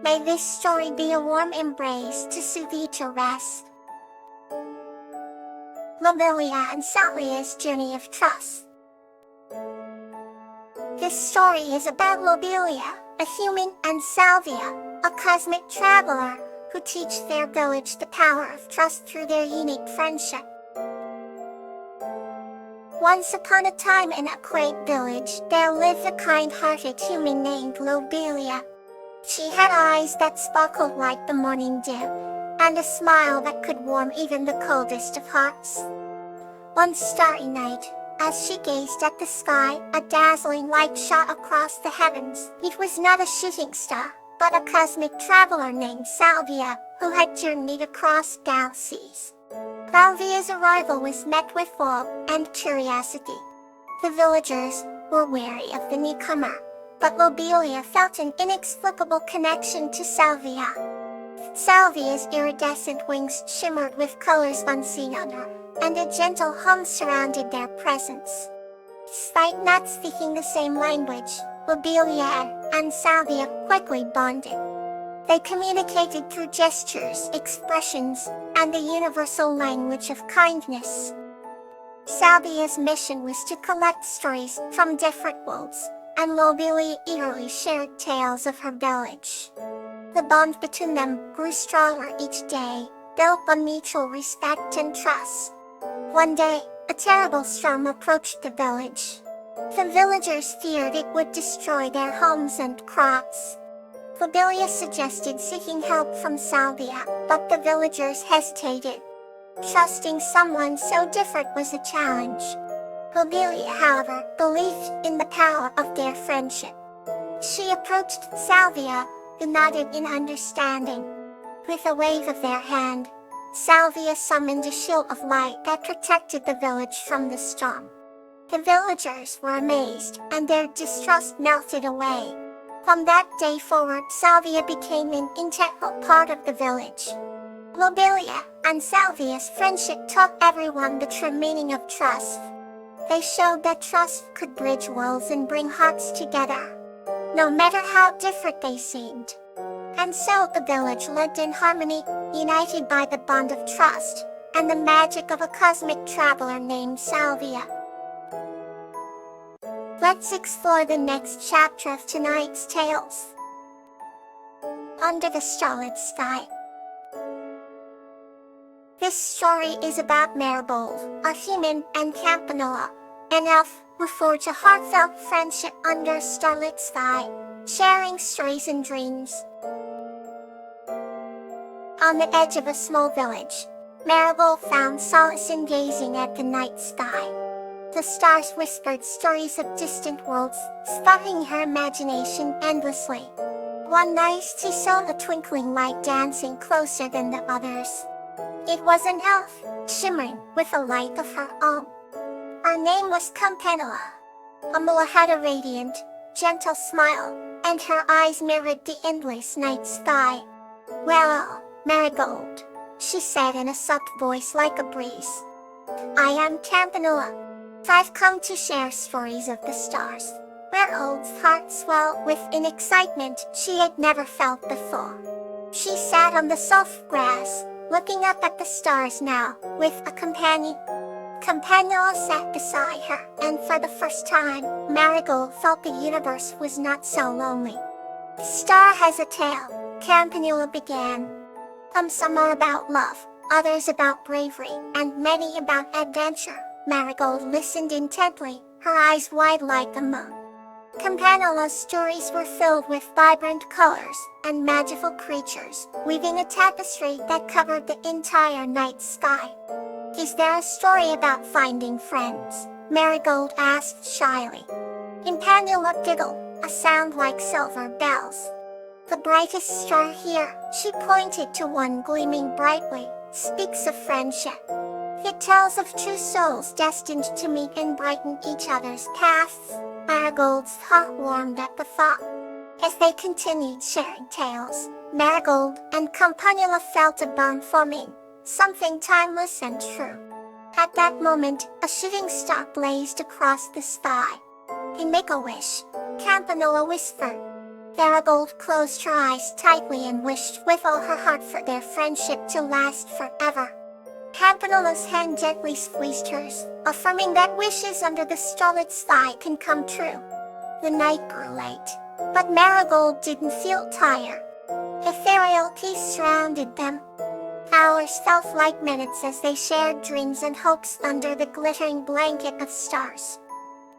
May this story be a warm embrace to soothe you to rest. Lobelia and Salvia's Journey of Trust. This story is about Lobelia, a human, and Salvia, a cosmic traveler, who teach their village the power of trust through their unique friendship. Once upon a time in a quaint village, there lived a kind-hearted human named Lobelia. She had eyes that sparkled like the morning dew, and a smile that could warm even the coldest of hearts. One starry night, as she gazed at the sky, a dazzling light shot across the heavens. It was not a shooting star, but a cosmic traveler named Salvia, who had journeyed across galaxies. Salvia's arrival was met with awe and curiosity. The villagers were wary of the newcomer, but Lobelia felt an inexplicable connection to Salvia. Salvia's iridescent wings shimmered with colors unseen on her, and a gentle hum surrounded their presence. Despite not speaking the same language, Lobelia and Salvia quickly bonded. They communicated through gestures, expressions, and the universal language of kindness. Salvia's mission was to collect stories from different worlds, and Lobelia eagerly shared tales of her village. The bond between them grew stronger each day, built on mutual respect and trust. One day, a terrible storm approached the village. The villagers feared it would destroy their homes and crops. Lobelia suggested seeking help from Salvia, but the villagers hesitated. Trusting someone so different was a challenge. Lobelia, however, believed in the power of their friendship. She approached Salvia, who nodded in understanding. With a wave of their hand, Salvia summoned a shield of light that protected the village from the storm. The villagers were amazed, and their distrust melted away. From that day forward, Salvia became an integral part of the village. Lobelia and Salvia's friendship taught everyone the true meaning of trust. They showed that trust could bridge worlds and bring hearts together, no matter how different they seemed. And so the village lived in harmony, united by the bond of trust, and the magic of a cosmic traveler named Salvia. Let's explore the next chapter of tonight's tales. Under the Starlit Sky. This story is about Marigold, a human, and Campanula, an elf, who forge a heartfelt friendship under a starlit sky, sharing stories and dreams. On the edge of a small village, Marigold found solace in gazing at the night sky. The stars whispered stories of distant worlds, sparking her imagination endlessly. One night she saw a twinkling light dancing closer than the others. It was an elf, shimmering with a light of her own. Her name was Campanula. Amula had a radiant, gentle smile, and her eyes mirrored the endless night sky. "Well, Marigold," she said in a soft voice like a breeze. "I am Campanula. I've come to share stories of the stars." Marigold's heart swelled with an excitement she had never felt before. She sat on the soft grass, looking up at the stars now, with a companion. Campanula sat beside her, and for the first time, Marigold felt the universe was not so lonely. "The star has a tale," Campanula began. Some are about love, others about bravery, and many about adventure." Marigold listened intently, her eyes wide like the moon. Campanula's stories were filled with vibrant colors and magical creatures, weaving a tapestry that covered the entire night sky. "Is there a story about finding friends?" Marigold asked shyly. Campanula giggled, a sound like silver bells. "The brightest star here," she pointed to one gleaming brightly, "speaks of friendship. It tells of true souls destined to meet and brighten each other's paths." Marigold's heart warmed at the thought. As they continued sharing tales, Marigold and Campanula felt a bond forming, something timeless and true. At that moment, a shooting star blazed across the sky. "Make a wish," Campanula whispered. Marigold closed her eyes tightly and wished with all her heart for their friendship to last forever. Campanulla's hand gently squeezed hers, affirming that wishes under the starlit sky can come true. The night grew late, but Marigold didn't feel tired. Ethereal peace surrounded them. Hours felt like minutes as they shared dreams and hopes under the glittering blanket of stars.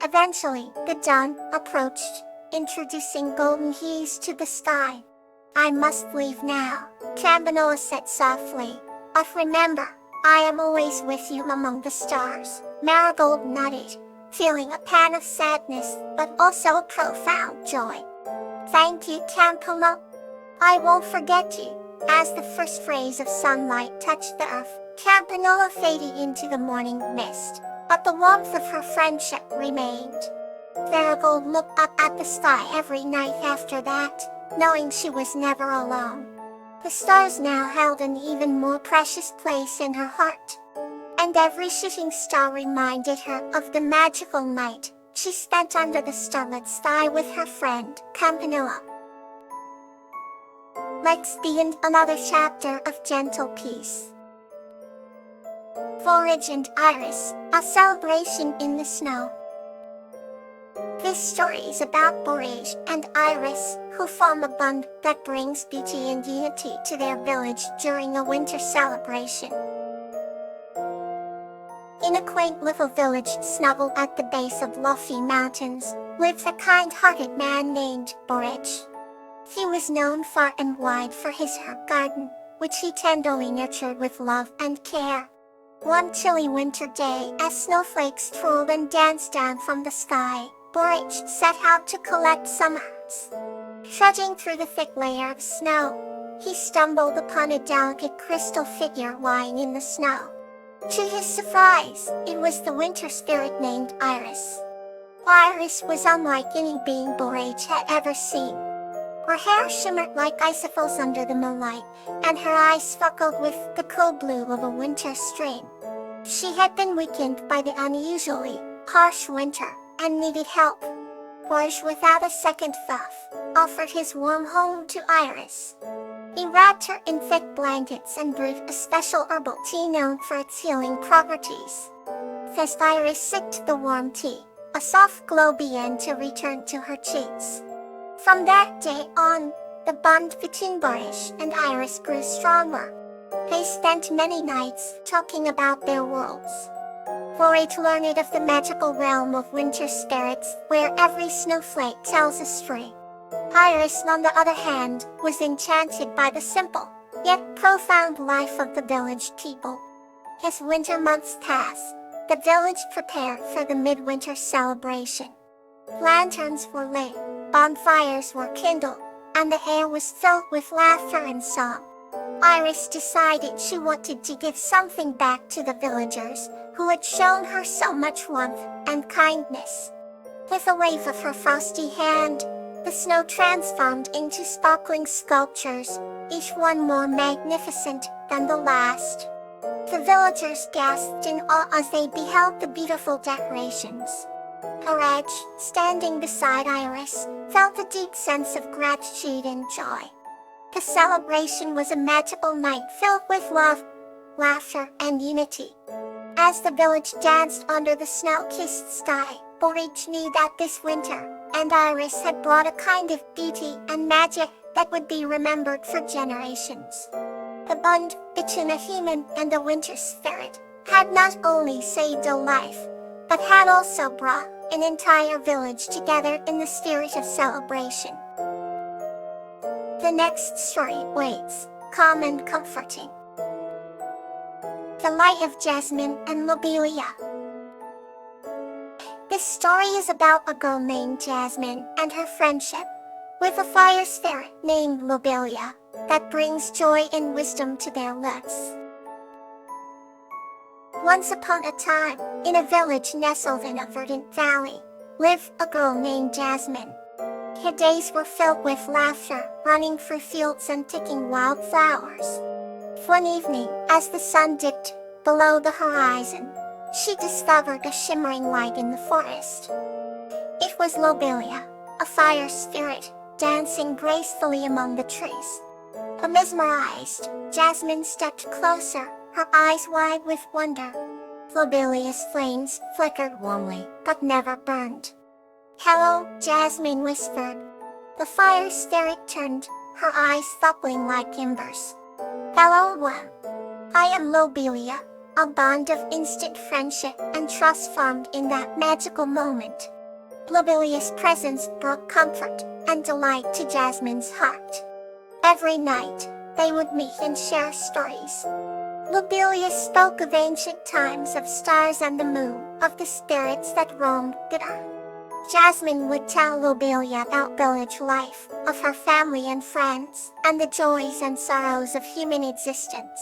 Eventually, the dawn approached, introducing golden hues to the sky. "I must leave now," Campanulla said softly. "But remember, I am always with you among the stars." Marigold nodded, feeling a pang of sadness, but also a profound joy. "Thank you, Campanulla. I won't forget you." As the first rays of sunlight touched the earth, Campanulla faded into the morning mist, but the warmth of her friendship remained. Marigold looked up at the sky every night after that, knowing she was never alone. The stars now held an even more precious place in her heart. And every shooting star reminded her of the magical night she spent under the starlit sky with her friend, Campanulla. Let's begin another chapter of gentle peace. Forage and Iris, a celebration in the snow. This story is about Forage and Iris, who form a bond that brings beauty and unity to their village during a winter celebration. In a quaint little village snuggled at the base of lofty mountains, lives a kind-hearted man named Forage. He was known far and wide for his herb garden, which he tenderly nurtured with love and care. One chilly winter day, as snowflakes twirled and danced down from the sky, Forage set out to collect some herbs. Trudging through the thick layer of snow, he stumbled upon a delicate crystal figure lying in the snow. To his surprise, it was the winter spirit named Iris. Iris was unlike any being Forage had ever seen. Her hair shimmered like icicles under the moonlight, and her eyes sparkled with the cool blue of a winter stream. She had been weakened by the unusually harsh winter, and needed help. Forage, without a second thought, offered his warm home to Iris. He wrapped her in thick blankets and brewed a special herbal tea known for its healing properties. As Iris sipped the warm tea, a soft glow began to return to her cheeks. From that day on, the bond between Forage and Iris grew stronger. They spent many nights talking about their worlds. Forage learned of the magical realm of winter spirits, where every snowflake tells a story. Iris, on the other hand, was enchanted by the simple, yet profound life of the village people. As winter months passed, the village prepared for the midwinter celebration. Lanterns were lit, bonfires were kindled, and the air was filled with laughter and song. Iris decided she wanted to give something back to the villagers, who had shown her so much warmth and kindness. With a wave of her frosty hand, the snow transformed into sparkling sculptures, each one more magnificent than the last. The villagers gasped in awe as they beheld the beautiful decorations. Forage, standing beside Iris, felt a deep sense of gratitude and joy. The celebration was a magical night filled with love, laughter, and unity. As the village danced under the snow-kissed sky, Forage knew that this winter, and Iris had brought a kind of beauty and magic that would be remembered for generations. The bond between a human and a winter spirit had not only saved a life, but had also brought an entire village together in the spirit of celebration. The next story waits, calm and comforting. The Light of Jasmine and Lobelia. This story is about a girl named Jasmine and her friendship with a fire spirit named Lobelia that brings joy and wisdom to their lives. Once upon a time, in a village nestled in a verdant valley, lived a girl named Jasmine. Her days were filled with laughter, running through fields and picking wildflowers. One evening, as the sun dipped below the horizon, she discovered a shimmering light in the forest. It was Lobelia, a fire spirit, dancing gracefully among the trees. Mesmerized, Jasmine stepped closer, her eyes wide with wonder. Lobelia's flames flickered warmly, but never burned. "Hello," Jasmine whispered. The fire spirit turned, her eyes bubbling like embers. "Hello, Worm. I am Lobelia." A bond of instant friendship and trust formed in that magical moment. Lobelia's presence brought comfort and delight to Jasmine's heart. Every night, they would meet and share stories. Lobelia spoke of ancient times, of stars and the moon, of the spirits that roamed the earth. Jasmine would tell Lobelia about village life, of her family and friends, and the joys and sorrows of human existence.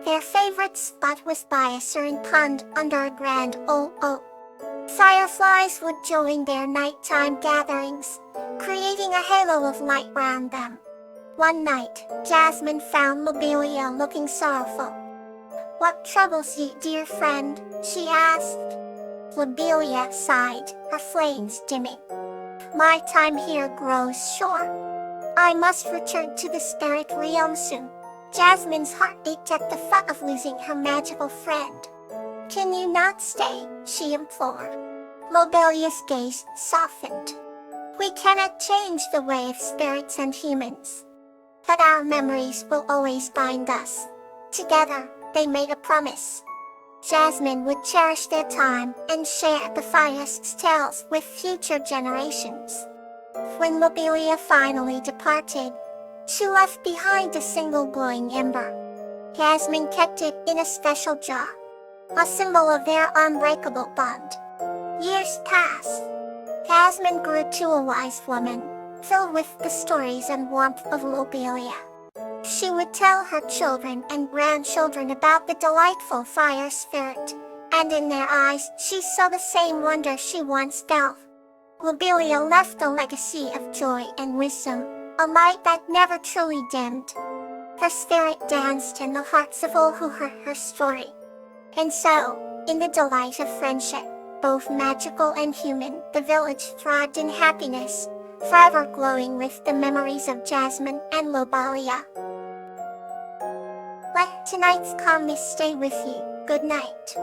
Their favorite spot was by a certain pond under a grand old oak. Fireflies would join their nighttime gatherings, creating a halo of light round them. One night, Jasmine found Lobelia looking sorrowful. "What troubles you, dear friend?" she asked. Lobelia sighed, her flames dimming. "My time here grows short. I must return to the spirit realm soon." Jasmine's heart ached at the thought of losing her magical friend. "Can you not stay?" she implored. Lobelia's gaze softened. "We cannot change the way of spirits and humans, but our memories will always bind us." Together, they made a promise. Jasmine would cherish their time and share the fire's tales with future generations. When Lobelia finally departed, she left behind a single glowing ember. Jasmine kept it in a special jar, a symbol of their unbreakable bond. Years passed. Jasmine grew to a wise woman, filled with the stories and warmth of Lobelia. She would tell her children and grandchildren about the delightful fire spirit, and in their eyes she saw the same wonder she once felt. Lobelia left a legacy of joy and wisdom, a light that never truly dimmed. Her spirit danced in the hearts of all who heard her story. And so, in the delight of friendship, both magical and human, the village thrived in happiness, forever glowing with the memories of Jasmine and Lobelia. Let tonight's calmness stay with you. Good night.